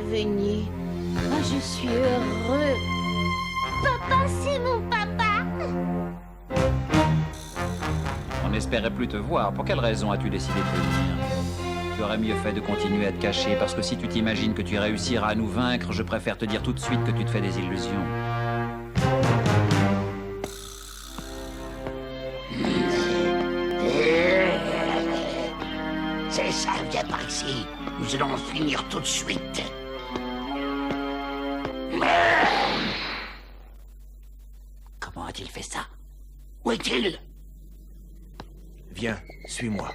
venu. Ah, je suis heureux. Papa, c'est mon papa. On n'espérait plus te voir. Pour quelle raison as-tu décidé de venir? Tu aurais mieux fait de continuer à te cacher, parce que si tu t'imagines que tu réussiras à nous vaincre, je préfère te dire tout de suite que tu te fais des illusions. C'est ça, viens par ici. Nous allons en finir tout de suite. Comment a-t-il fait ça? Où est-il? Viens, suis-moi.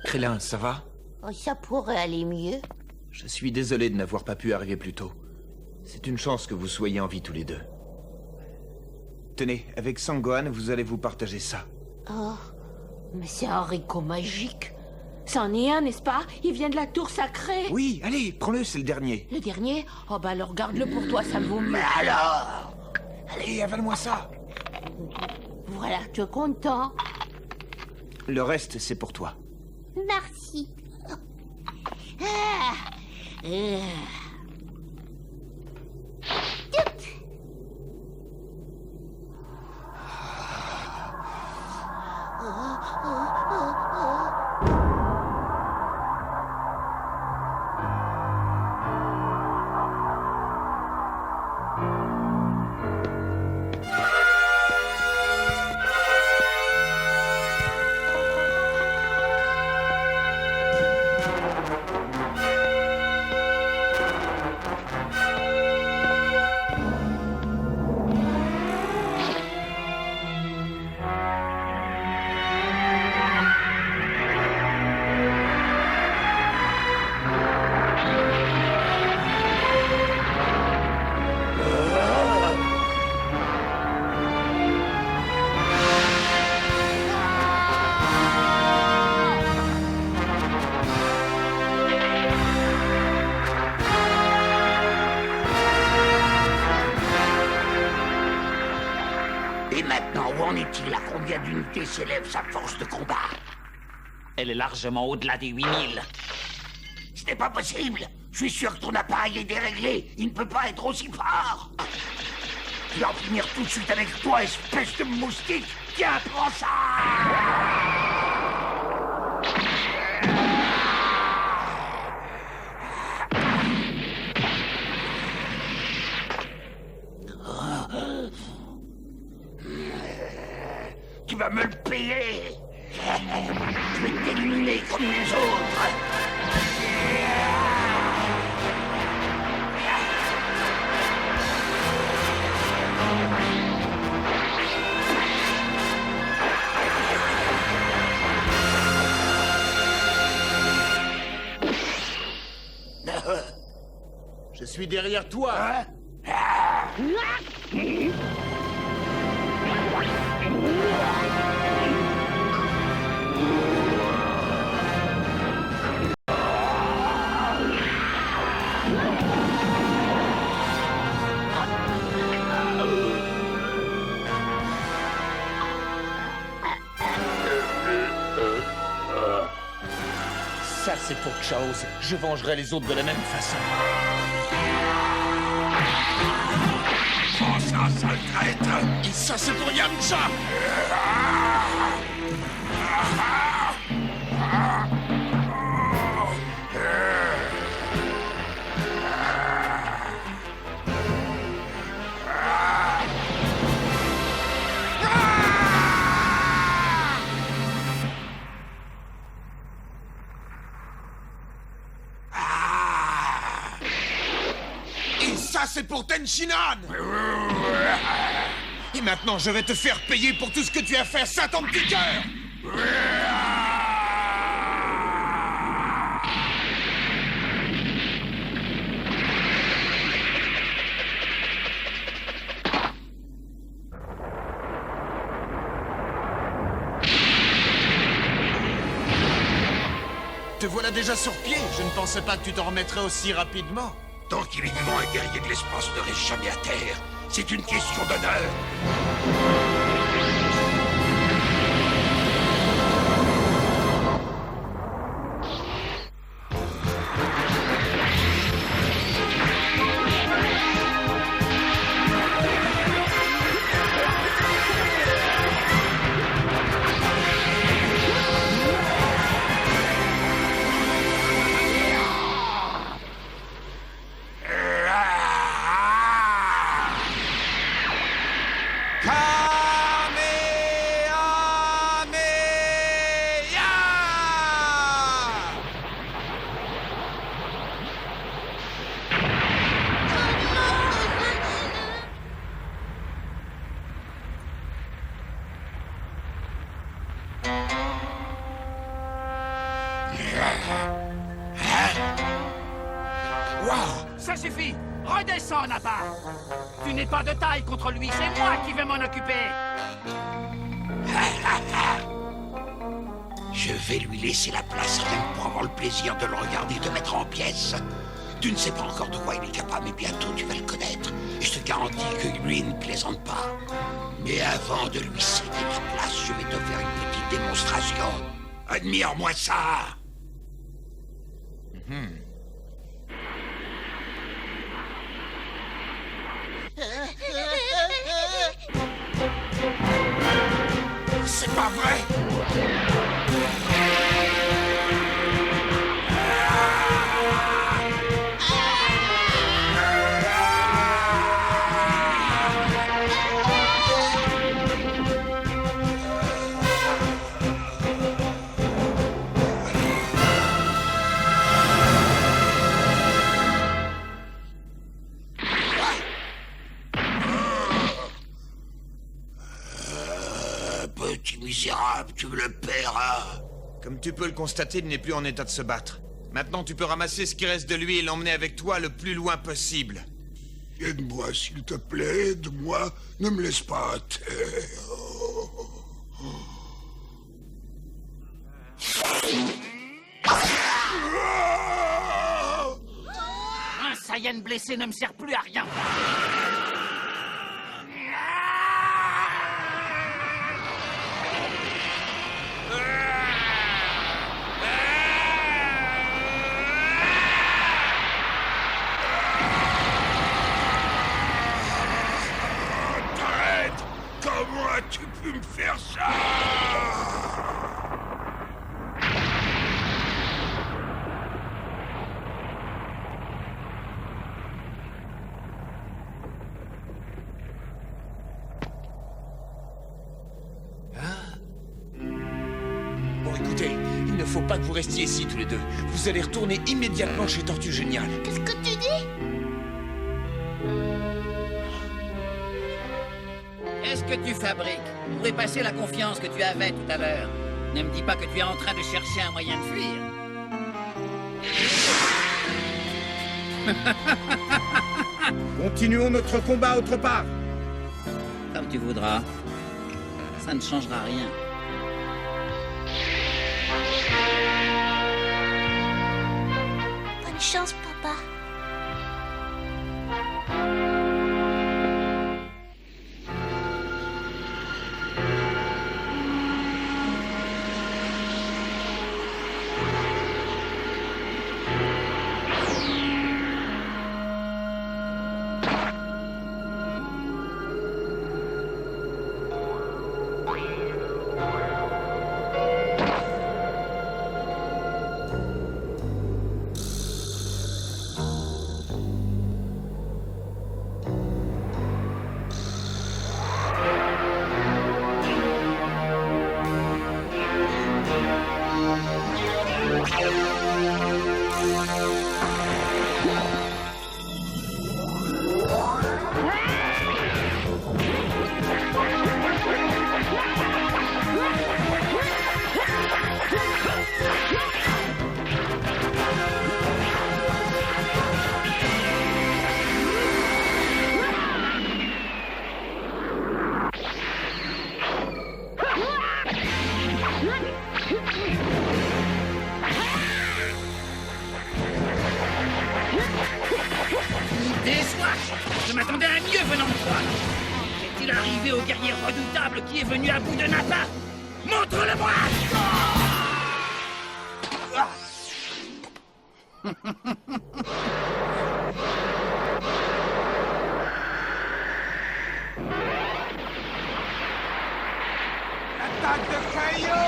Krillin, ça va? Oh, ça pourrait aller mieux. Je suis désolé de n'avoir pas pu arriver plus tôt. C'est une chance que vous soyez en vie tous les deux. Tenez, avec Sangohan, vous allez vous partager ça. Oh, mais c'est un haricot magique. C'en est un, n'est-ce pas? Il vient de la tour sacrée. Oui, allez, prends-le, c'est le dernier. Le dernier? Oh bah alors garde-le pour toi, ça vaut mieux. Mais alors? Allez, avale-moi ça. Voilà, tu es content? Le reste, c'est pour toi. Merci. Et maintenant, où en est-il? À combien d'unités s'élève sa force de combat? Elle est largement au-delà des 8000. Ce n'est pas possible. Je suis sûr que ton appareil est déréglé. Il ne peut pas être aussi fort. Je vais en finir tout de suite avec toi, espèce de moustique. Tiens, prends ça! Tu vas me le payer. Je vais t'éliminer comme les autres. Je suis derrière toi. Ça, c'est pour Chaos. Je vengerai les autres de la même façon. Prends ça, sale traître! Et ça, c'est pour Yamcha. Et ça, c'est pour Tenshinhan. Et maintenant, je vais te faire payer pour tout ce que tu as fait à Satan Petit Cœur. Te voilà déjà sur pied. Je ne pensais pas que tu t'en remettrais aussi rapidement. Tant qu'il est vivant, un guerrier de l'espace ne reste jamais à terre. C'est une question d'honneur. Waouh! Ça suffit! Redescends, Nappa! Tu n'es pas de taille contre lui, c'est moi qui vais m'en occuper! Je vais lui laisser la place rien que pour avoir le plaisir de le regarder te mettre en pièces. Tu ne sais pas encore de quoi il est capable, mais bientôt tu vas le connaître. Et je te garantis que lui ne plaisante pas. Mais avant de lui céder la place, je vais te faire une petite démonstration. Admire-moi ça! C'est pas vrai! Petit misérable, tu me le paieras. Comme tu peux le constater, il n'est plus en état de se battre. Maintenant, tu peux ramasser ce qui reste de lui et l'emmener avec toi le plus loin possible. Aide-moi, s'il te plaît, aide-moi. Ne me laisse pas à terre. Un Saiyan blessé ne me sert plus à rien! Arrête! Comment as-tu pu me faire ça? Bon, écoutez, il ne faut pas que vous restiez ici tous les deux. Vous allez retourner immédiatement chez Tortue Géniale. Qu'est-ce que tu dis? Qu'est-ce que tu fabriques? Pour effacer la confiance que tu avais tout à l'heure. Ne me dis pas que tu es en train de chercher un moyen de fuir. Continuons notre combat autre part. Comme tu voudras. Ça ne changera rien. Bonne chance, papa. Je m'attendais à mieux venant de toi. Qu'est-il arrivé au guerrier redoutable qui est venu à bout de Nappa? Montre-le-moi! Attaque de Kaio!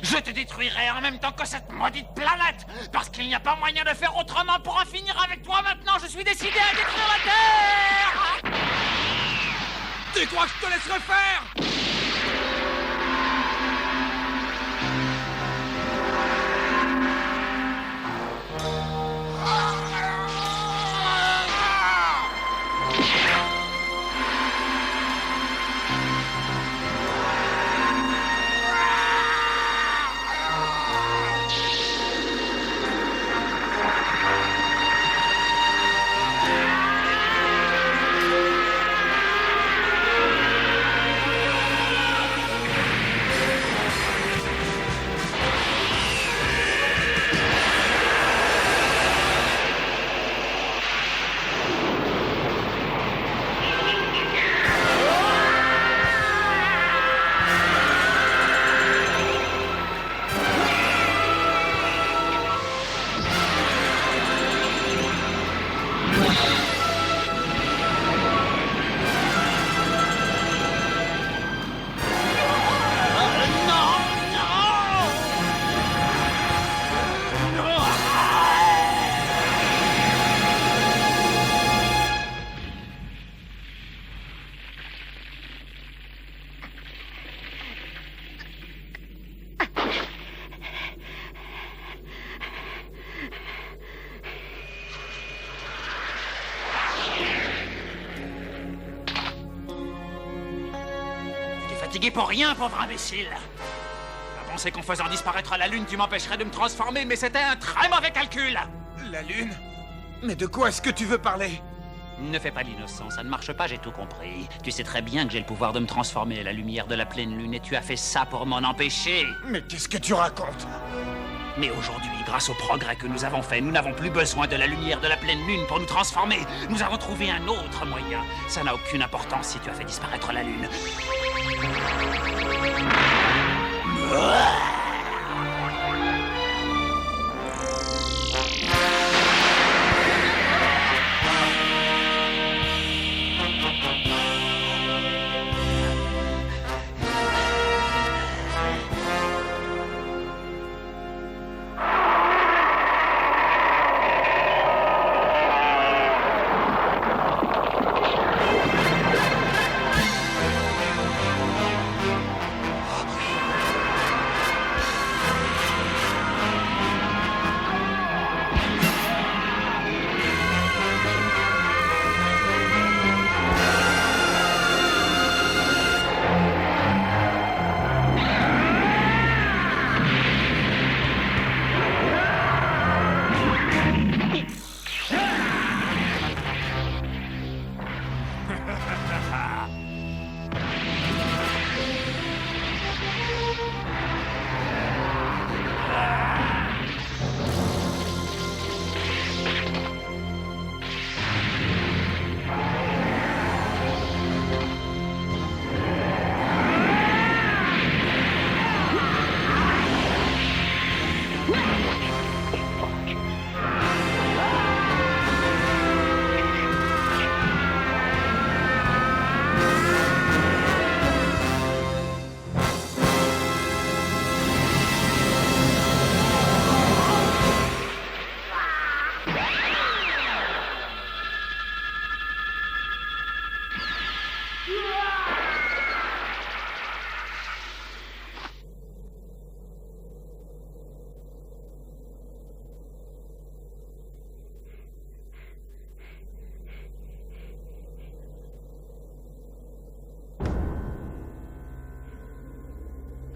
Je te détruirai en même temps que cette maudite planète, parce qu'il n'y a pas moyen de faire autrement pour en finir avec toi maintenant. Je suis décidé à détruire la Terre. Tu crois que je te laisserai faire? Fatigué pour rien, pauvre imbécile. T'as pensé qu'en faisant disparaître la Lune, tu m'empêcherais de me transformer, mais c'était un très mauvais calcul. La Lune? Mais de quoi est-ce que tu veux parler? Ne fais pas l'innocent, ça ne marche pas, j'ai tout compris. Tu sais très bien que j'ai le pouvoir de me transformer à la lumière de la pleine Lune, et tu as fait ça pour m'en empêcher. Mais qu'est-ce que tu racontes? Mais aujourd'hui, grâce au progrès que nous avons fait, nous n'avons plus besoin de la lumière de la pleine Lune pour nous transformer. Nous avons trouvé un autre moyen. Ça n'a aucune importance si tu as fait disparaître la Lune.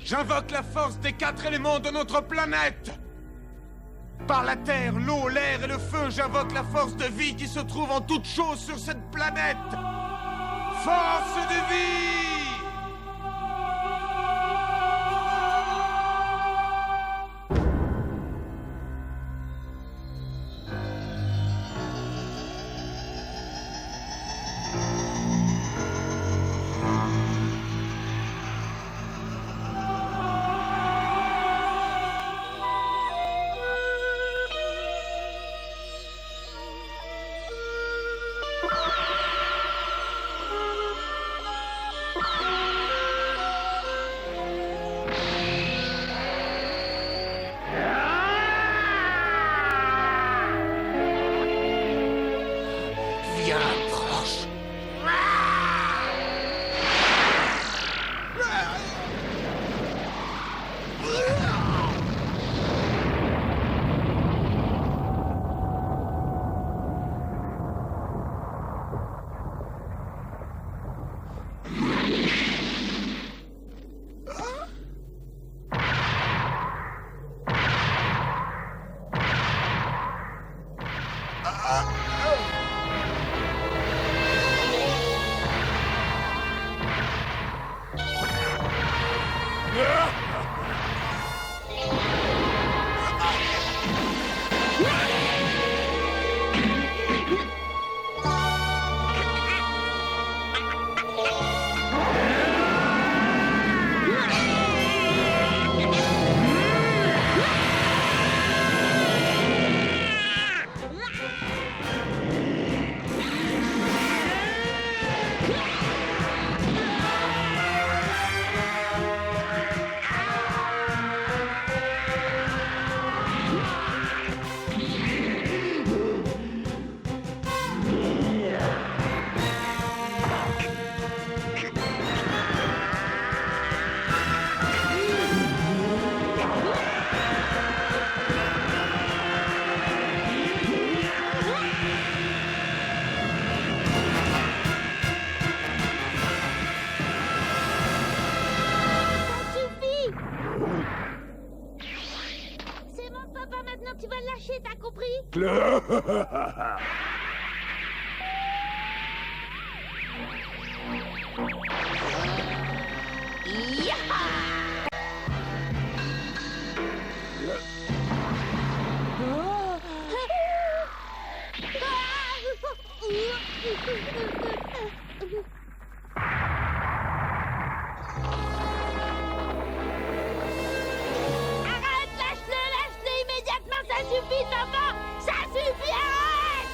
J'invoque la force des 4 éléments de notre planète! Par la terre, l'eau, l'air et le feu, j'invoque la force de vie qui se trouve en toute chose sur cette planète. Force de vie! Tu vas le lâcher, t'as compris? Arrête, lâche-le immédiatement, ça suffit, papa! Ça suffit, arrête!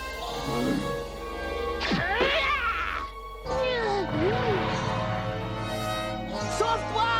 Sauve-toi!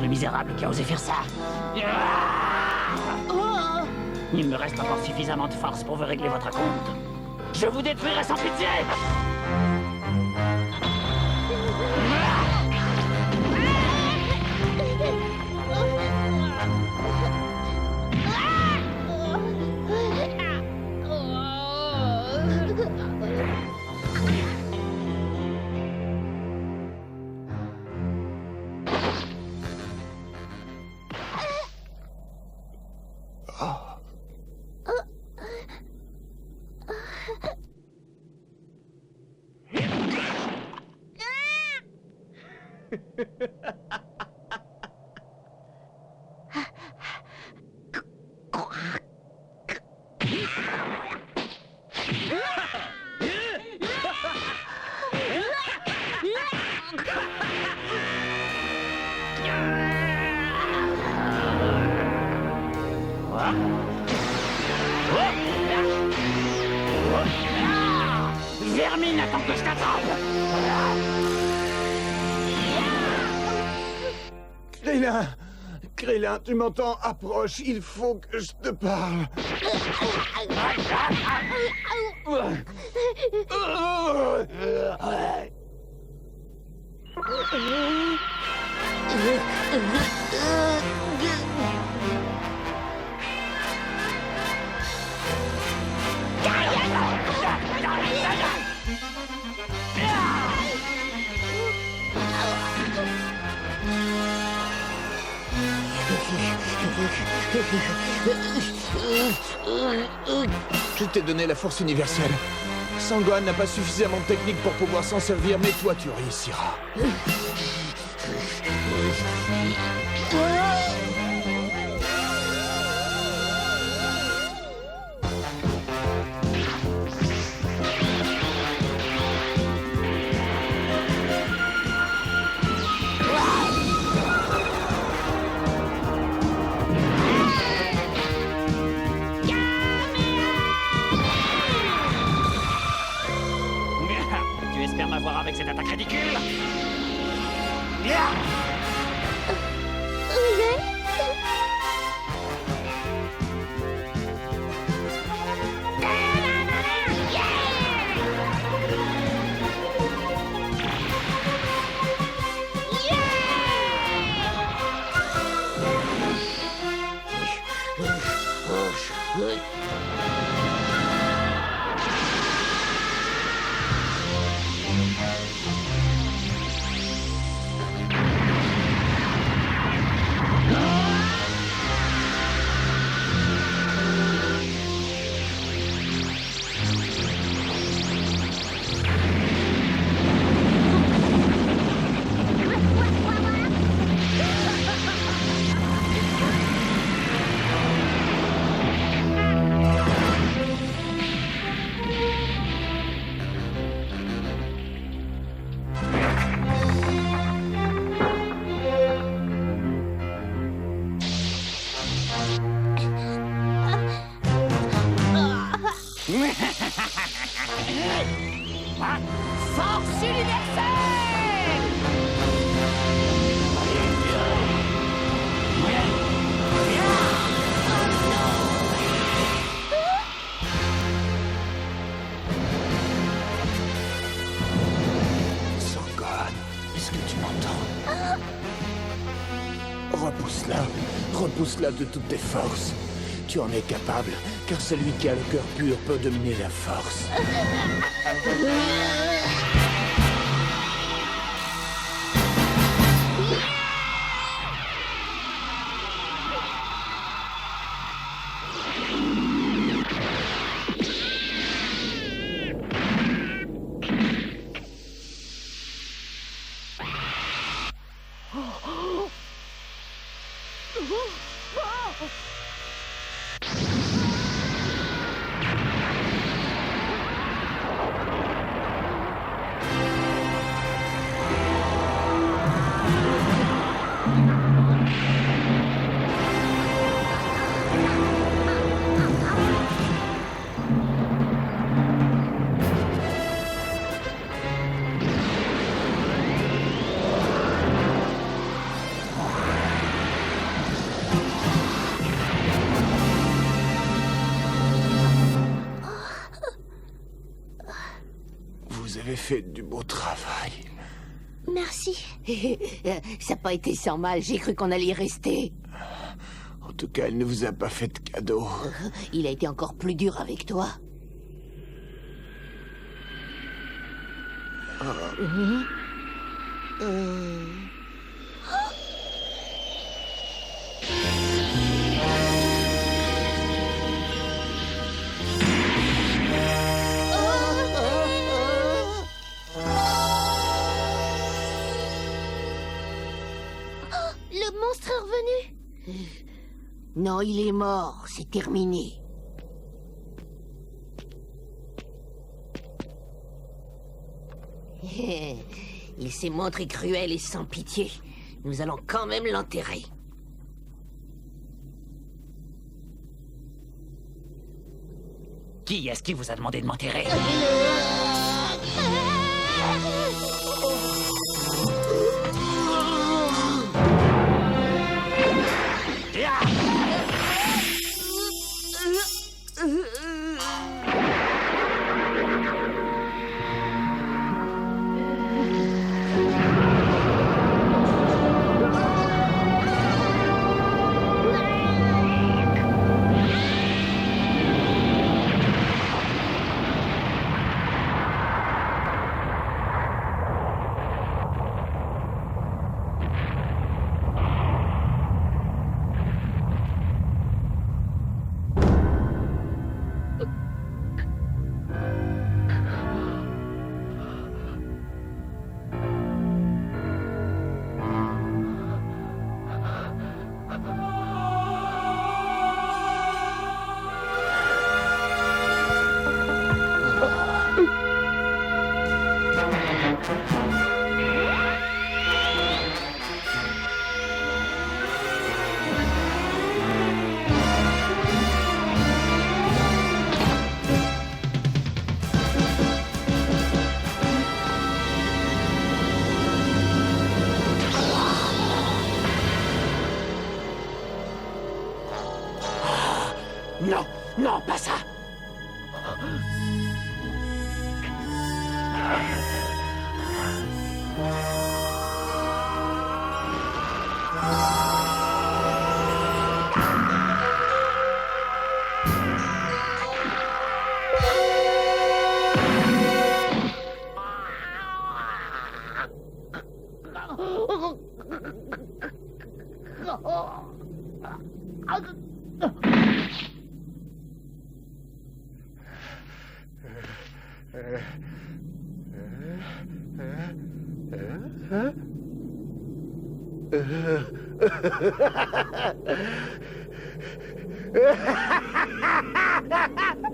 Le misérable qui a osé faire ça. Il me reste encore suffisamment de force pour vous régler votre compte. Je vous détruirai sans pitié. Vermine, attends que je t'attrape. Krillin! Krillin, tu m'entends? Approche, il faut que je te parle. Je t'ai donné la force universelle. Sangohan n'a pas suffisamment de technique pour pouvoir s'en servir, mais toi, tu réussiras. Tu espères m'avoir avec cette attaque ridicule? Force universelle! Sangohan, est-ce que tu m'entends? Repousse-la. Repousse-la de toutes tes forces. Tu en es capable, car celui qui a le cœur pur peut dominer la force. Vous avez fait du beau travail. Merci. Ça n'a pas été sans mal, j'ai cru qu'on allait y rester. En tout cas, elle ne vous a pas fait de cadeau. Il a été encore plus dur avec toi. Le monstre est revenu. Non, il est mort, c'est terminé. Il s'est montré cruel et sans pitié. Nous allons quand même l'enterrer. Qui est-ce qui vous a demandé de m'enterrer? Non, non, pas ça.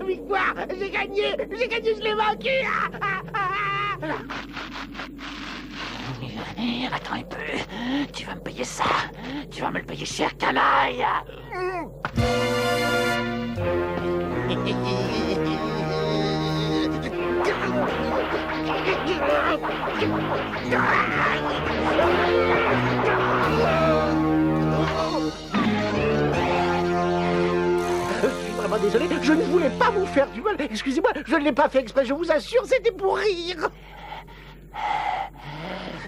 Victoire! J'ai gagné, je l'ai vaincu! Attends un peu. Tu vas me payer ça. Tu vas me le payer cher, canaille. Je suis vraiment désolé, je ne voulais pas vous faire du mal. Excusez-moi, je ne l'ai pas fait exprès, je vous assure, c'était pour rire.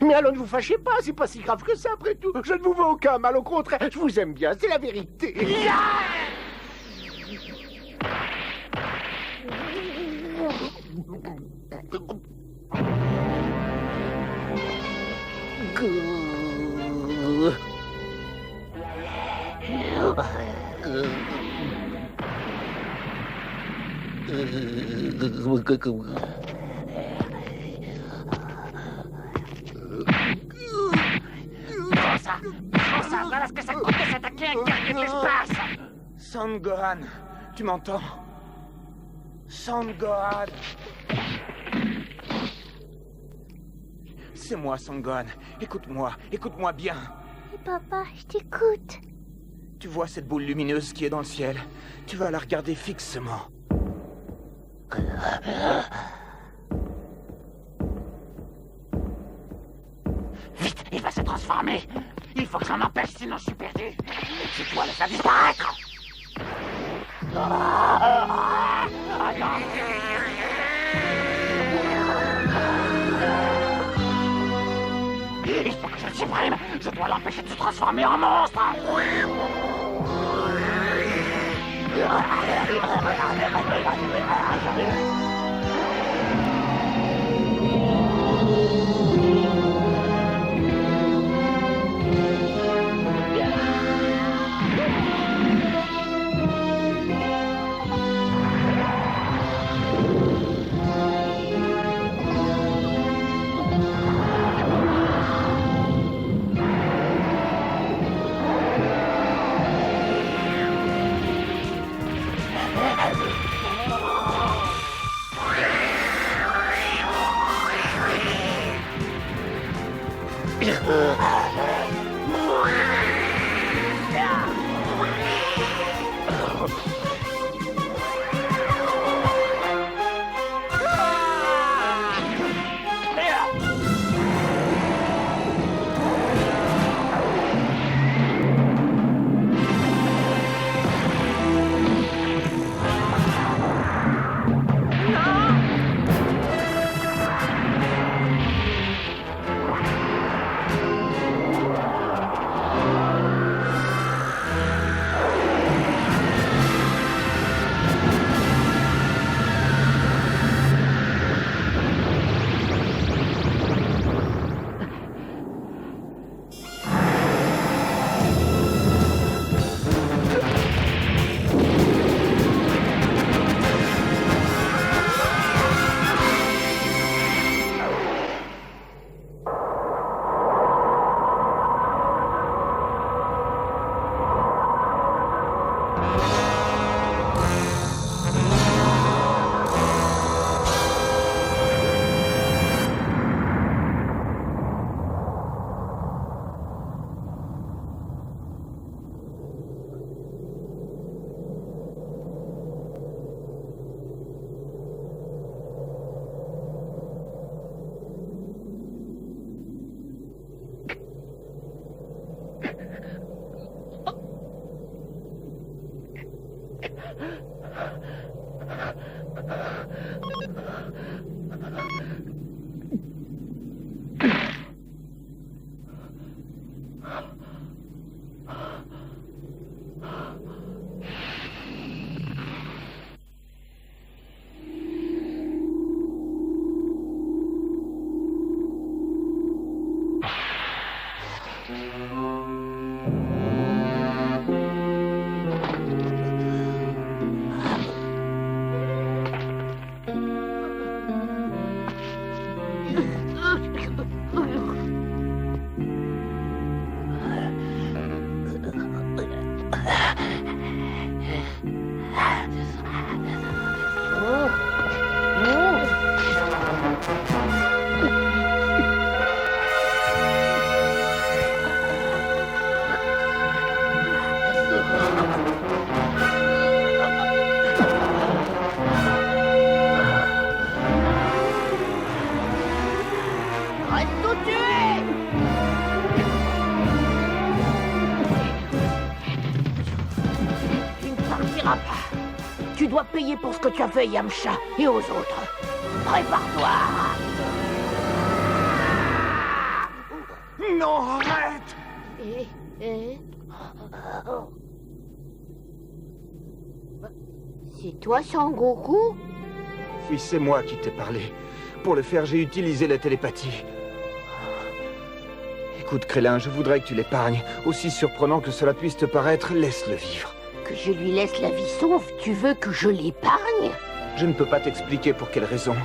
Mais alors ne vous fâchez pas, c'est pas si grave que ça après tout. Je ne vous veux aucun mal, au contraire, je vous aime bien, c'est la vérité. Prends ça, voilà ce que ça coûte de s'attaquer à un guerrier de l'espace. Son Gohan, tu m'entends? Son Gohan. C'est moi, Son Gohan. Écoute-moi bien. Papa, je t'écoute. Tu vois cette boule lumineuse qui est dans le ciel? Tu vas la regarder fixement. Vite, il va se transformer. Il faut que j'en empêche, sinon je suis perdu. Je dois le faire disparaître. Ah non. Il faut que je le supprime. Je dois l'empêcher de se transformer en monstre. Tu dois payer pour ce que tu as fait, Yamcha, et aux autres. Prépare-toi. Non, arrête! C'est toi, Sangoku? Oui, c'est moi qui t'ai parlé. Pour le faire, j'ai utilisé la télépathie. Écoute, Krillin, je voudrais que tu l'épargnes. Aussi surprenant que cela puisse te paraître, laisse-le vivre. Que je lui laisse la vie sauve? Tu veux que je l'épargne? Je ne peux pas t'expliquer pour quelle raison.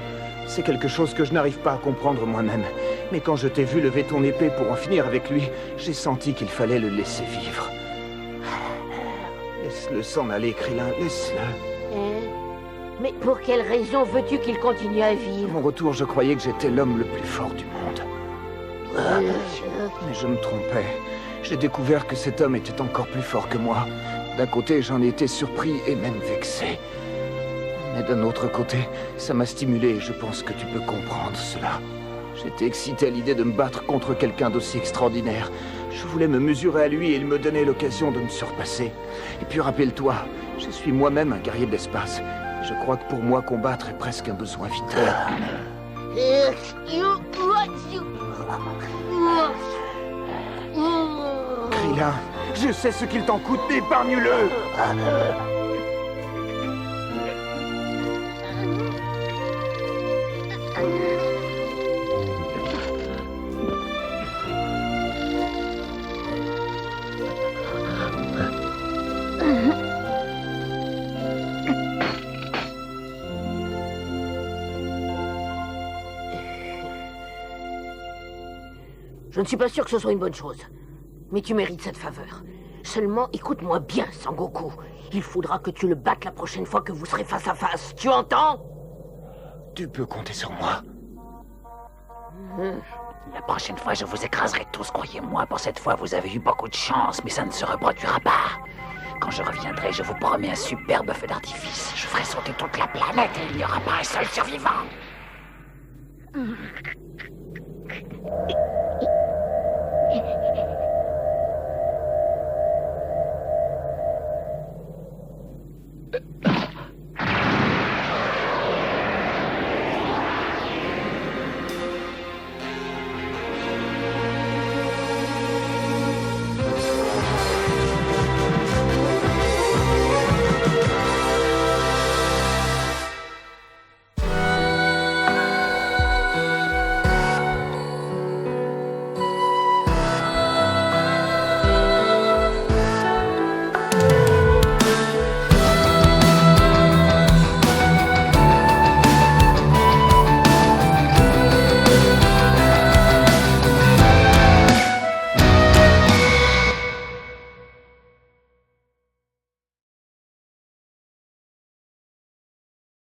C'est quelque chose que je n'arrive pas à comprendre moi-même. Mais quand je t'ai vu lever ton épée pour en finir avec lui, j'ai senti qu'il fallait le laisser vivre. Laisse-le s'en aller, Krillin, laisse-le. Mais pour quelle raison veux-tu qu'il continue à À vivre? mon retour, je croyais que j'étais l'homme le plus fort du monde. Mais je me trompais. J'ai découvert que cet homme était encore plus fort que moi. D'un côté, j'en ai été surpris et même vexé. Mais d'un autre côté, ça m'a stimulé et je pense que tu peux comprendre cela. J'étais excité à l'idée de me battre contre quelqu'un d'aussi extraordinaire. Je voulais me mesurer à lui et il me donnait l'occasion de me surpasser. Et puis rappelle-toi, je suis moi-même un guerrier de l'espace. Je crois que pour moi, combattre est presque un besoin vital. Krillin, je sais ce qu'il t'en coûte, mais épargne-le! Je ne suis pas sûr que ce soit une bonne chose. Mais tu mérites cette faveur. Seulement, écoute-moi bien, Sangoku. Il faudra que tu le battes la prochaine fois que vous serez face à face. Tu entends? Tu peux compter sur moi. La prochaine fois, je vous écraserai tous, croyez-moi. Pour cette fois, vous avez eu beaucoup de chance, mais ça ne se reproduira pas. Quand je reviendrai, je vous promets un superbe feu d'artifice. Je ferai sauter toute la planète et il n'y aura pas un seul survivant.